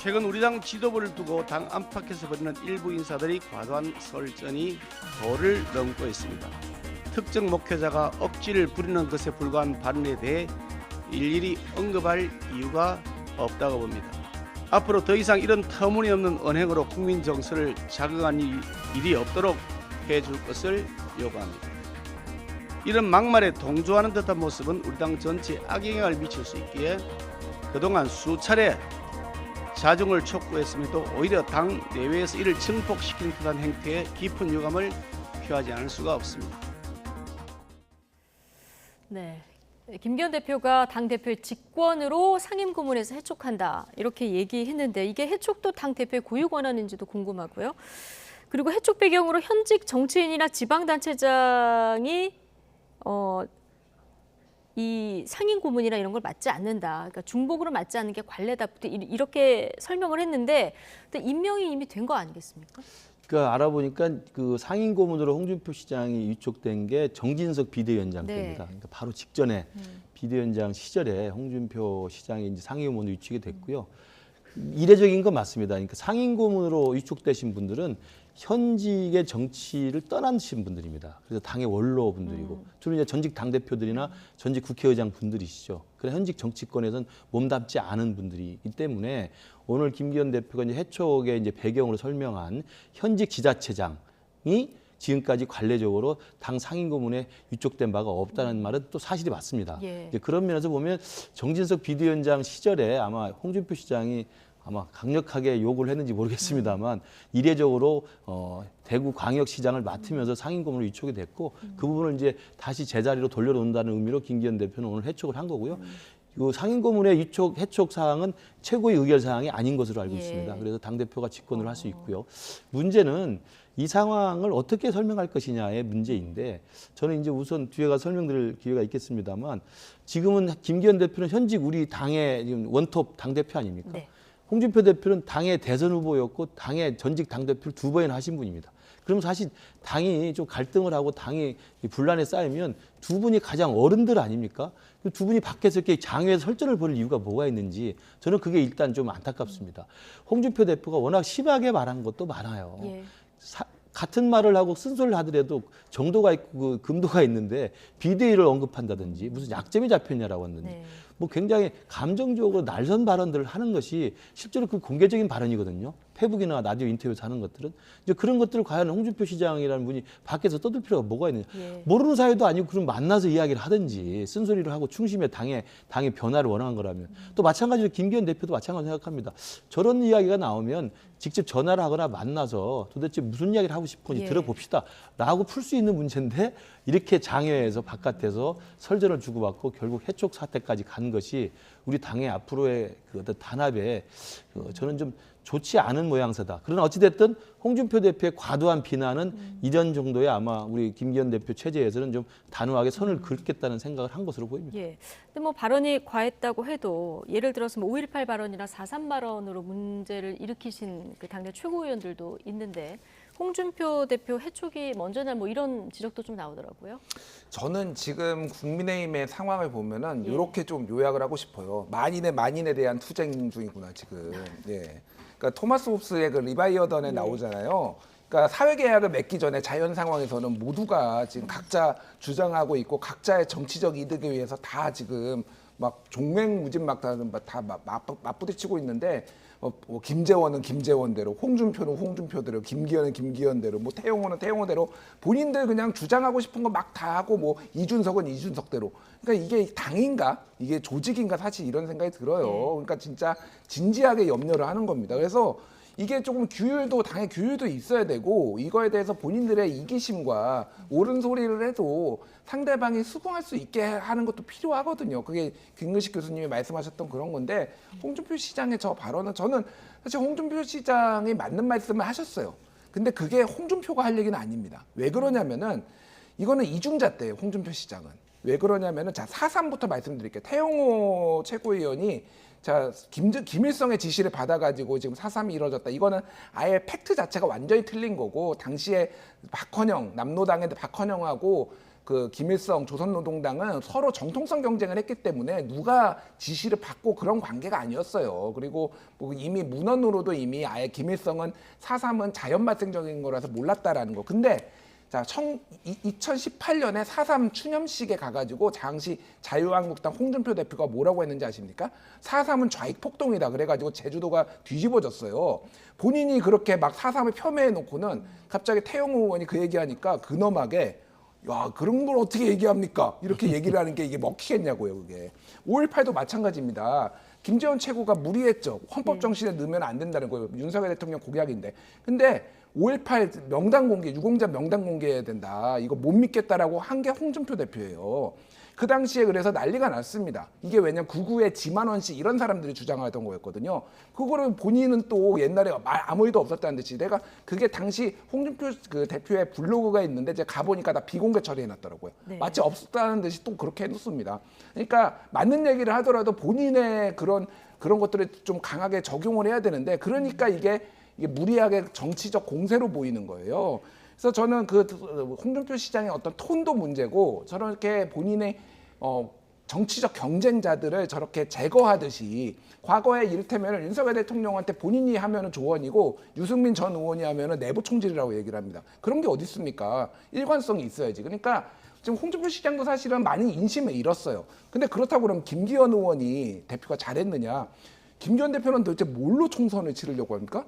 최근 우리 당 지도부를 두고 당 안팎에서 벌이는 일부 인사들이 과도한 설전이 도를 넘고 있습니다. 특정 목회자가 억지를 부리는 것에 불과한 발언에 대해 일일이 언급할 이유가 없다고 봅니다. 앞으로 더 이상 이런 터무니없는 언행으로 국민 정서를 자극하는 일이 없도록 해줄 것을 요구합니다. 이런 막말에 동조하는 듯한 모습은 우리 당 전체에 악영향을 미칠 수 있기에 그동안 수차례 자중을 촉구했음에도 오히려 당 내외에서 이를 증폭시키는 듯한 행태에 깊은 유감을 표하지 않을 수가 없습니다. 네, 김기현 대표가 당대표의 직권으로 상임고문에서 해촉한다 이렇게 얘기했는데 이게 해촉도 당대표의 고유 권한인지도 궁금하고요. 그리고 해촉 배경으로 현직 정치인이나 지방단체장이 이 상임고문이나 이런 걸 맡지 않는다. 그러니까 중복으로 맡지 않는 게 관례다. 이렇게 설명을 했는데 임명이 이미 된 거 아니겠습니까? 그러니까 알아보니까 그 상임고문으로 홍준표 시장이 위촉된 게 정진석 비대위원장 때입니다. 그러니까 바로 직전에 비대위원장 시절에 홍준표 시장이 이제 상임고문으로 위촉이 됐고요. 이례적인 건 맞습니다. 그러니까 상임고문으로 위촉되신 분들은 현직의 정치를 떠나신 분들입니다. 그래서 당의 원로 분들이고 주로 이제 전직 당 대표들이나 전직 국회의장 분들이시죠. 그래 현직 정치권에서는 몸담지 않은 분들이기 때문에 오늘 김기현 대표가 이제 해촉의 이제 배경으로 설명한 현직 지자체장이 지금까지 관례적으로 당 상임고문에 위촉된 바가 없다는 말은 또 사실이 맞습니다. 이제 그런 면에서 보면 정진석 비대위원장 시절에 아마 홍준표 시장이 아마 강력하게 요구를 했는지 모르겠습니다만 이례적으로 대구광역시장을 맡으면서 상임고문으로 위촉이 됐고 그 부분을 이제 다시 제자리로 돌려놓는다는 의미로 김기현 대표는 오늘 해촉을 한 거고요. 이 상임고문의 해촉 사항은 최고의 의결 사항이 아닌 것으로 알고 있습니다. 그래서 당대표가 직권을 할 수 있고요. 문제는 이 상황을 어떻게 설명할 것이냐의 문제인데 저는 이제 우선 뒤에 가서 설명드릴 기회가 있겠습니다만 지금은 김기현 대표는 현직 우리 당의 지금 원톱 당대표 아닙니까? 네. 홍준표 대표는 당의 대선 후보였고 당의 전직 당대표를 2번이나 하신 분입니다. 그럼 사실 당이 좀 갈등을 하고 당이 분란에 쌓이면 두 분이 가장 어른들 아닙니까? 두 분이 밖에서 이렇게 장외에서 설전을 벌일 이유가 뭐가 있는지 저는 그게 일단 좀 안타깝습니다. 홍준표 대표가 워낙 심하게 말한 것도 많아요. 같은 말을 하고 쓴소리를 하더라도 정도가 있고 그 금도가 있는데 비대위를 언급한다든지 무슨 약점이 잡혔냐라고 했는지 뭐 굉장히 감정적으로 날선 발언들을 하는 것이 실제로 그 공개적인 발언이거든요. 페북이나 라디오 인터뷰에서 하는 것들은 이제 그런 것들을 과연 홍준표 시장이라는 분이 밖에서 떠들 필요가 뭐가 있느냐. 모르는 사이도 아니고 그럼 만나서 이야기를 하든지 쓴소리를 하고 충심에 당의 변화를 원하는 거라면 또 마찬가지로 김기현 대표도 마찬가지로 생각합니다. 저런 이야기가 나오면 직접 전화를 하거나 만나서 도대체 무슨 이야기를 하고 싶은지 들어봅시다 라고 풀 수 있는 문제인데 이렇게 장외에서 바깥에서 설전을 주고받고 결국 해촉 사태까지 간 것이 우리 당의 앞으로의 그 어떤 단합에 저는 좀 좋지 않은 모양새다. 그러나 어찌됐든 홍준표 대표의 과도한 비난은 이전 정도의 아마 우리 김기현 대표 체제에서는 좀 단호하게 선을 긋겠다는 생각을 한 것으로 보입니다. 근데 뭐 발언이 과했다고 해도 예를 들어서 뭐 5.18 발언이나 4.3 발언으로 문제를 일으키신 그 당내 최고위원들도 있는데 홍준표 대표 해촉이 먼저냐 뭐 이런 지적도 좀 나오더라고요. 저는 지금 국민의힘의 상황을 보면은 이렇게 좀 요약을 하고 싶어요. 만인에 대한 투쟁 중이구나 지금. 그러니까 토마스 홉스의 그 리바이어던에 나오잖아요. 그러니까 사회계약을 맺기 전에 자연 상황에서는 모두가 지금 각자 주장하고 있고 각자의 정치적 이득을 위해서 다 지금 막 종횡무진 다 맞부딪히고 있는데 뭐 김재원은 김재원대로, 홍준표는 홍준표대로, 김기현은 김기현대로, 뭐 태용호는 태용호대로 본인들 그냥 주장하고 싶은 거 막 다 하고 뭐 이준석은 이준석대로. 그러니까 이게 당인가? 이게 조직인가? 사실 이런 생각이 들어요. 그러니까 진짜 진지하게 염려를 하는 겁니다. 그래서 이게 조금 당의 규율도 있어야 되고 이거에 대해서 본인들의 이기심과 옳은 소리를 해도 상대방이 수긍할 수 있게 하는 것도 필요하거든요. 그게 김근식 교수님이 말씀하셨던 그런 건데 홍준표 시장의 저 발언은 저는 사실 홍준표 시장이 맞는 말씀을 하셨어요. 근데 그게 홍준표가 할 얘기는 아닙니다. 왜 그러냐면은 이거는 이중잣 대예요. 홍준표 시장은. 왜 그러냐면은 자 4.3부터 말씀드릴게요. 태용호 최고위원이 자 김일성의 지시를 받아가지고 지금 4.3이 이루어졌다. 이거는 아예 팩트 자체가 완전히 틀린 거고 당시에 박헌영 남로당의 박헌영하고 그 김일성 조선노동당은 서로 정통성 경쟁을 했기 때문에 누가 지시를 받고 그런 관계가 아니었어요. 그리고 뭐 이미 문헌으로도 이미 아예 김일성은 4.3은 자연 발생적인 거라서 몰랐다라는 거. 근데 자, 2018년에 4.3 추념식에 가가지고 당시 자유한국당 홍준표 대표가 뭐라고 했는지 아십니까? 4.3은 좌익 폭동이다. 그래가지고 제주도가 뒤집어졌어요. 본인이 그렇게 막 4.3을 폄훼해 놓고는 갑자기 태영호 의원이 그 얘기하니까 근엄하게 야, 그런 걸 어떻게 얘기합니까? 이렇게 얘기를 하는 게 이게 먹히겠냐고요, 그게. 5.18도 마찬가지입니다. 김재원 최고가 무리했죠. 헌법 정신에 넣으면 안 된다는 거예요. 윤석열 대통령 공약인데. 근데 5.18 명단 공개, 유공자 명단 공개해야 된다. 이거 못 믿겠다라고 한 게 홍준표 대표예요. 그 당시에 그래서 난리가 났습니다. 이게 왜냐면 99에 지만원 씨 이런 사람들이 주장하던 거였거든요. 그거를 본인은 또 옛날에 아무 일도 없었다는 듯이 내가 그게 당시 홍준표 그 대표의 블로그가 있는데 제가 가보니까 다 비공개 처리해놨더라고요. 네. 마치 없었다는 듯이 또 그렇게 해놓습니다. 그러니까 맞는 얘기를 하더라도 본인의 그런 것들을 좀 강하게 적용을 해야 되는데 그러니까 이게 무리하게 정치적 공세로 보이는 거예요. 그래서 저는 그 홍준표 시장의 어떤 톤도 문제고 저렇게 본인의 정치적 경쟁자들을 저렇게 제거하듯이 과거에 이를테면 윤석열 대통령한테 본인이 하면은 조언이고 유승민 전 의원이 하면은 내부 총질이라고 얘기를 합니다. 그런 게 어디 있습니까? 일관성이 있어야지. 그러니까 지금 홍준표 시장도 사실은 많이 인심을 잃었어요. 근데 그렇다고 그러면 김기현 의원이 대표가 잘했느냐? 김기현 대표는 도대체 뭘로 총선을 치르려고 합니까?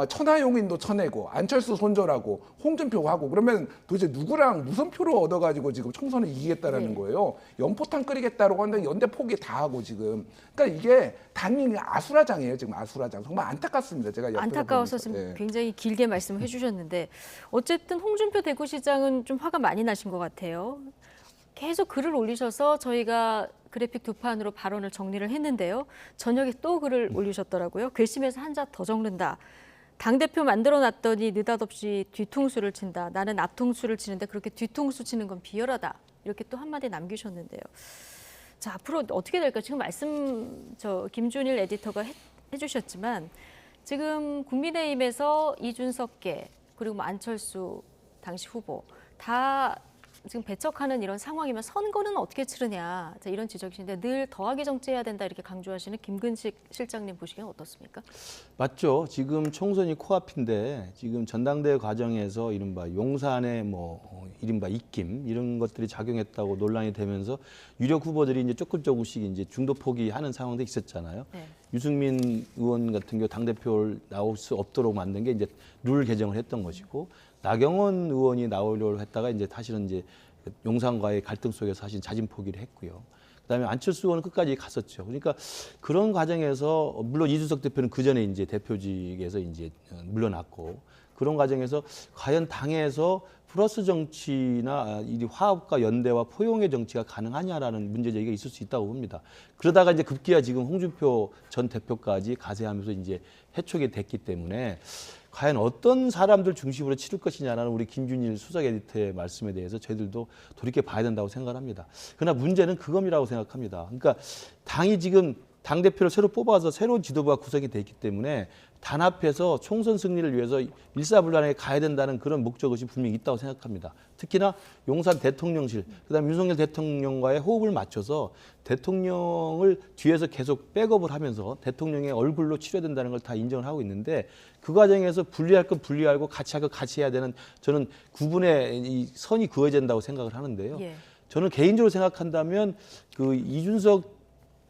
천하용인도 쳐내고 안철수 손절하고 홍준표 하고 그러면 도대체 누구랑 무슨 표를 얻어가지고 지금 총선을 이기겠다라는 거예요. 연포탕 끓이겠다라고 하는데 연대 포기 다 하고 지금. 그러니까 이게 당연히 아수라장이에요. 지금 아수라장. 정말 안타깝습니다. 제가 안타까워서 지금 굉장히 길게 말씀해 주셨는데 어쨌든 홍준표 대구시장은 좀 화가 많이 나신 것 같아요. 계속 글을 올리셔서 저희가 그래픽 두 판으로 발언을 정리를 했는데요. 저녁에 또 글을 올리셨더라고요. 괘씸해서 한자 더 적는다. 당대표 만들어놨더니 느닷없이 뒤통수를 친다. 나는 앞통수를 치는데 그렇게 뒤통수 치는 건 비열하다. 이렇게 또 한마디 남기셨는데요. 자, 앞으로 어떻게 될까? 지금 김준일 에디터가 해주셨지만 지금 국민의힘에서 이준석계 그리고 안철수 당시 후보 다 지금 배척하는 이런 상황이면 선거는 어떻게 치르냐 이런 지적이신데 늘 더하기 정치해야 된다 이렇게 강조하시는 김근식 실장님 보시기엔 어떻습니까? 맞죠. 지금 총선이 코앞인데 지금 전당대회 과정에서 이른바 용산의 이른바 입김 이런 것들이 작용했다고 논란이 되면서 유력 후보들이 이제 조금씩 이제 중도 포기하는 상황도 있었잖아요. 네. 유승민 의원 같은 경우 당대표를 나올 수 없도록 만든 게 이제 룰 개정을 했던 것이고 나경원 의원이 나오려고 했다가 이제 사실은 이제 용산과의 갈등 속에서 사실 자진 포기를 했고요. 그다음에 안철수 의원은 끝까지 갔었죠. 그러니까 그런 과정에서 물론 이준석 대표는 그 전에 이제 대표직에서 이제 물러났고 그런 과정에서 과연 당에서 플러스 정치나 이 화합과 연대와 포용의 정치가 가능하냐라는 문제 제기가 있을 수 있다고 봅니다. 그러다가 이제 급기야 지금 홍준표 전 대표까지 가세하면서 이제 해촉이 됐기 때문에 과연 어떤 사람들 중심으로 치를 것이냐라는 우리 김준일 수석 에디터의 말씀에 대해서 저희들도 돌이켜 봐야 된다고 생각합니다. 그러나 문제는 그겁이라고 생각합니다. 그러니까 당이 지금 당대표를 새로 뽑아서 새로운 지도부가 구성이 돼 있기 때문에 단합해서 총선 승리를 위해서 일사불란하게 가야 된다는 그런 목적의식이 분명히 있다고 생각합니다. 특히나 용산 대통령실, 그다음에 윤석열 대통령과의 호흡을 맞춰서 대통령을 뒤에서 계속 백업을 하면서 대통령의 얼굴로 치료해야 된다는 걸 다 인정을 하고 있는데 그 과정에서 분리할 건 분리하고 같이 할 건 같이 해야 되는 저는 구분의 이 선이 그어야 된다고 생각을 하는데요. 예. 저는 개인적으로 생각한다면 그 이준석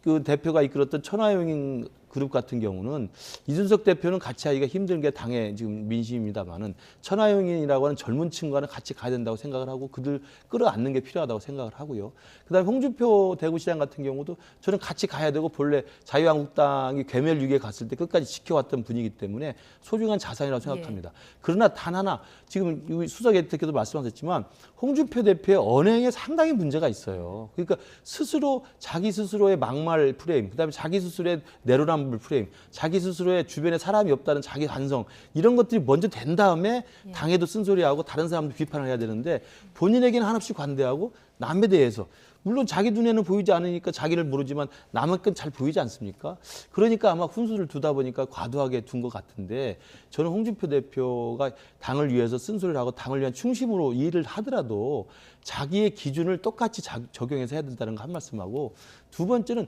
그 대표가 이끌었던 천하용인 그룹 같은 경우는 이준석 대표는 같이 하기가 힘든 게 당의 지금 민심입니다만은 천하용인이라고 하는 젊은 층과는 같이 가야 된다고 생각을 하고 그들 끌어안는 게 필요하다고 생각을 하고요. 그다음에 홍준표 대구시장 같은 경우도 저는 같이 가야 되고 본래 자유한국당이 괴멸 위기에 갔을 때 끝까지 지켜왔던 분이기 때문에 소중한 자산이라고 생각합니다. 그러나 단 하나 지금 수석 에디터께도 말씀하셨지만 홍준표 대표의 언행에 상당히 문제가 있어요. 그러니까 스스로 자기 스스로의 막말 프레임, 그다음에 자기 스스로의 내로남 프레임, 자기 스스로의 주변에 사람이 없다는 자기 반성 이런 것들이 먼저 된 다음에 당에도 쓴소리하고 다른 사람도 비판을 해야 되는데 본인에게는 한없이 관대하고 남에 대해서 물론 자기 눈에는 보이지 않으니까 자기를 모르지만 남의 건 잘 보이지 않습니까? 그러니까 아마 훈수를 두다 보니까 과도하게 둔 것 같은데 저는 홍준표 대표가 당을 위해서 쓴소리를 하고 당을 위한 충심으로 일을 하더라도 자기의 기준을 똑같이 적용해서 해야 된다는 거 한 말씀하고 두 번째는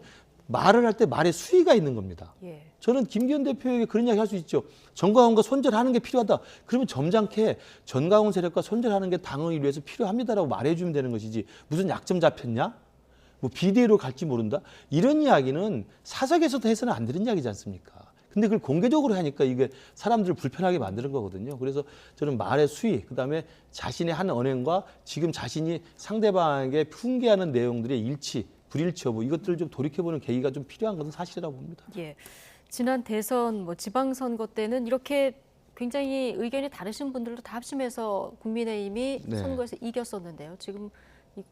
말을 할 때 말에 수위가 있는 겁니다. 예. 저는 김기현 대표에게 그런 이야기 할 수 있죠. 전광훈과 손절하는 게 필요하다. 그러면 점잖게 전광훈 세력과 손절하는 게 당을 위해서 필요합니다라고 말해주면 되는 것이지 무슨 약점 잡혔냐? 뭐 비대위로 갈지 모른다? 이런 이야기는 사석에서도 해서는 안 되는 이야기지 않습니까? 근데 그걸 공개적으로 하니까 이게 사람들을 불편하게 만드는 거거든요. 그래서 저는 말의 수위, 그다음에 자신의 한 언행과 지금 자신이 상대방에게 훈계하는 내용들의 일치, 불일치 여부 이것들을 좀 돌이켜보는 계기가 좀 필요한 것은 사실이라고 봅니다. 예. 지난 대선, 지방선거 때는 이렇게 굉장히 의견이 다르신 분들도 다 합심해서 국민의힘이 네. 선거에서 이겼었는데요. 지금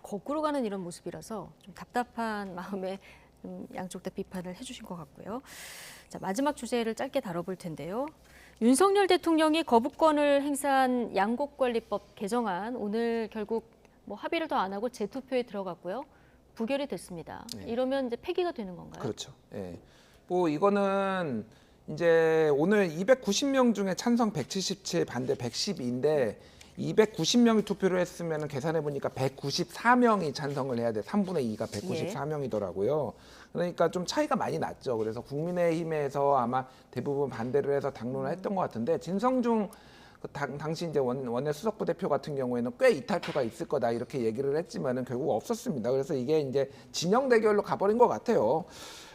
거꾸로 가는 이런 모습이라서 좀 답답한 마음에 양쪽 다 비판을 해주신 것 같고요. 자, 마지막 주제를 짧게 다뤄볼 텐데요. 윤석열 대통령이 거부권을 행사한 양곡관리법 개정안 오늘 결국 합의를 더 안 하고 재투표에 들어갔고요. 부결이 됐습니다. 이러면 이제 폐기가 되는 건가요? 그렇죠. 예. 뭐 이거는 이제 오늘 290명 중에 찬성 177, 반대 112인데 290명이 투표를 했으면 계산해 보니까 194명이 찬성을 해야 돼. 3분의 2가 194명이더라고요. 그러니까 좀 차이가 많이 났죠. 그래서 국민의힘에서 아마 대부분 반대를 해서 당론을 했던 것 같은데 진성중 당시 이제 원내 수석부 대표 같은 경우에는 꽤 이탈표가 있을 거다 이렇게 얘기를 했지만은 결국 없었습니다. 그래서 이게 이제 진영 대결로 가버린 것 같아요.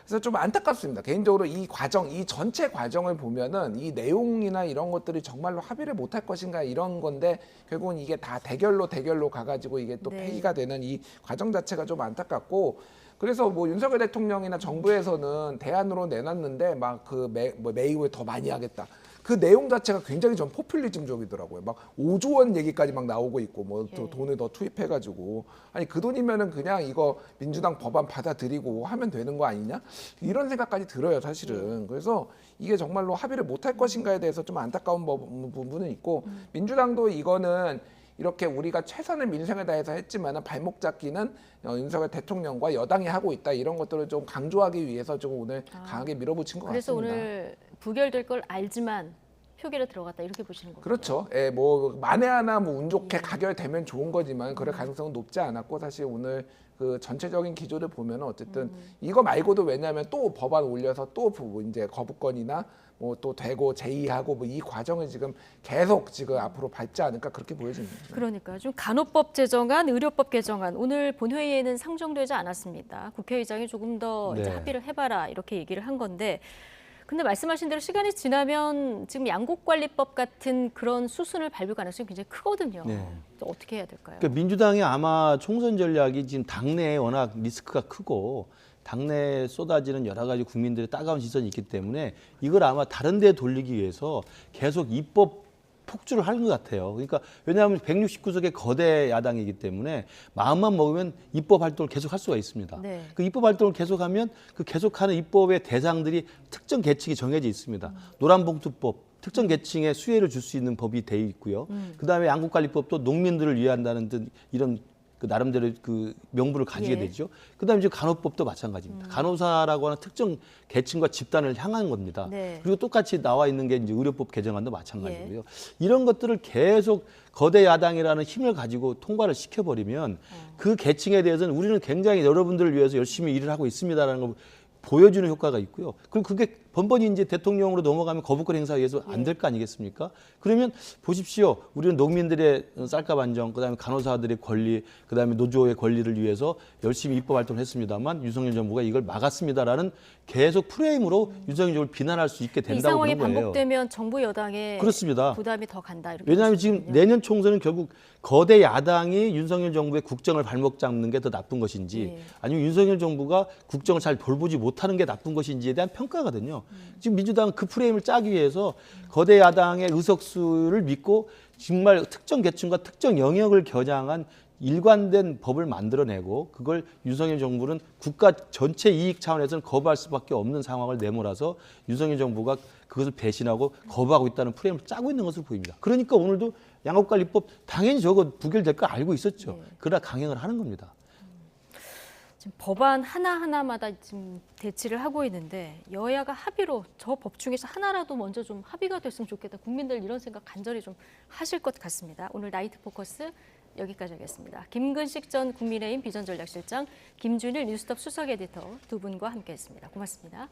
그래서 좀 안타깝습니다. 개인적으로 이 과정, 이 전체 과정을 보면은 이 내용이나 이런 것들이 정말로 합의를 못할 것인가 이런 건데 결국은 이게 다 대결로 가가지고 이게 또 네. 폐기가 되는 이 과정 자체가 좀 안타깝고 그래서 뭐 윤석열 대통령이나 정부에서는 대안으로 내놨는데 막 그 매입을 더 많이 하겠다. 그 내용 자체가 굉장히 전 포퓰리즘적이더라고요. 막 5조 원 얘기까지 막 나오고 있고 뭐 또 돈을 더 투입해가지고 아니 그 돈이면은 그냥 이거 민주당 법안 받아들이고 하면 되는 거 아니냐 이런 생각까지 들어요 사실은. 그래서 이게 정말로 합의를 못할 것인가에 대해서 좀 안타까운 부분은 있고 민주당도 이거는 이렇게 우리가 최선의 민생을 다해서 했지만 발목 잡기는 윤석열 대통령과 여당이 하고 있다 이런 것들을 좀 강조하기 위해서 좀 오늘 강하게 밀어붙인 것 그래서 같습니다. 오늘 부결될 걸 알지만 표결에 들어갔다 이렇게 보시는 거죠? 그렇죠. 예, 뭐 만에 하나 뭐 운 좋게 가결되면 좋은 거지만 그럴 가능성은 높지 않았고 사실 오늘 그 전체적인 기조를 보면 어쨌든 이거 말고도 왜냐하면 또 법안 올려서 또 이제 거부권이나 뭐 또 되고 제의하고 뭐 이 과정을 지금 계속 지금 앞으로 밟지 않을까 그렇게 보여집니다. 그러니까 좀 간호법 제정안, 의료법 개정안 오늘 본회의에는 상정되지 않았습니다. 국회의장이 조금 더 이제 네. 합의를 해봐라 이렇게 얘기를 한 건데 근데 말씀하신 대로 시간이 지나면 지금 양곡관리법 같은 그런 수순을 밟을 가능성이 굉장히 크거든요. 네. 어떻게 해야 될까요? 그러니까 민주당이 아마 총선 전략이 지금 당내에 워낙 리스크가 크고 당내에 쏟아지는 여러 가지 국민들의 따가운 시선이 있기 때문에 이걸 아마 다른 데에 돌리기 위해서 계속 입법 폭주를 하는 것 같아요. 그러니까 왜냐하면 169석의 거대 야당이기 때문에 마음만 먹으면 입법 활동을 계속할 수가 있습니다. 네. 그 입법 활동을 계속하면 그 계속하는 입법의 대상들이 특정 계층이 정해져 있습니다. 노란봉투법 특정 계층에 수혜를 줄 수 있는 법이 돼 있고요. 그다음에 양국관리법도 농민들을 위한다는 듯 이런 그 나름대로 그 명분을 가지게 되죠. 그다음에 이제 간호법도 마찬가지입니다. 간호사라고 하는 특정 계층과 집단을 향한 겁니다. 네. 그리고 똑같이 나와 있는 게 이제 의료법 개정안도 마찬가지고요. 이런 것들을 계속 거대 야당이라는 힘을 가지고 통과를 시켜버리면 그 계층에 대해서는 우리는 굉장히 여러분들을 위해서 열심히 일을 하고 있습니다라는 걸 보여주는 효과가 있고요. 그럼 그게 번번이 이제 대통령으로 넘어가면 거부권 행사에 의해서 안 될 거 아니겠습니까? 그러면 보십시오. 우리는 농민들의 쌀값 안정, 그다음에 간호사들의 권리, 그다음에 노조의 권리를 위해서 열심히 입법 활동을 했습니다만 윤석열 정부가 이걸 막았습니다라는 계속 프레임으로 윤석열 정부를 비난할 수 있게 이 된다고 상황이 보는 거예요. 반복되면 정부 여당의 그렇습니다. 부담이 더 간다 이렇게 왜냐하면 보시는군요. 지금 내년 총선은 결국 거대 야당이 윤석열 정부의 국정을 발목 잡는 게 더 나쁜 것인지 아니면 윤석열 정부가 국정을 잘 돌보지 못하는 게 나쁜 것인지에 대한 평가거든요. 지금 민주당은 그 프레임을 짜기 위해서 거대 야당의 의석수를 믿고 정말 특정 계층과 특정 영역을 겨냥한 일관된 법을 만들어내고 그걸 윤석열 정부는 국가 전체 이익 차원에서는 거부할 수밖에 없는 상황을 내몰아서 윤석열 정부가 그것을 배신하고 거부하고 있다는 프레임을 짜고 있는 것으로 보입니다. 그러니까 오늘도 양곡관리법 당연히 저거 부결될 거 알고 있었죠. 그러나 강행을 하는 겁니다. 지금 법안 하나하나마다 지금 대치를 하고 있는데 여야가 합의로 저 법 중에서 하나라도 먼저 좀 합의가 됐으면 좋겠다. 국민들 이런 생각 간절히 좀 하실 것 같습니다. 오늘 나이트 포커스 여기까지 하겠습니다. 김근식 전 국민의힘 비전전략실장, 김준일 뉴스톱 수석 에디터 두 분과 함께했습니다. 고맙습니다.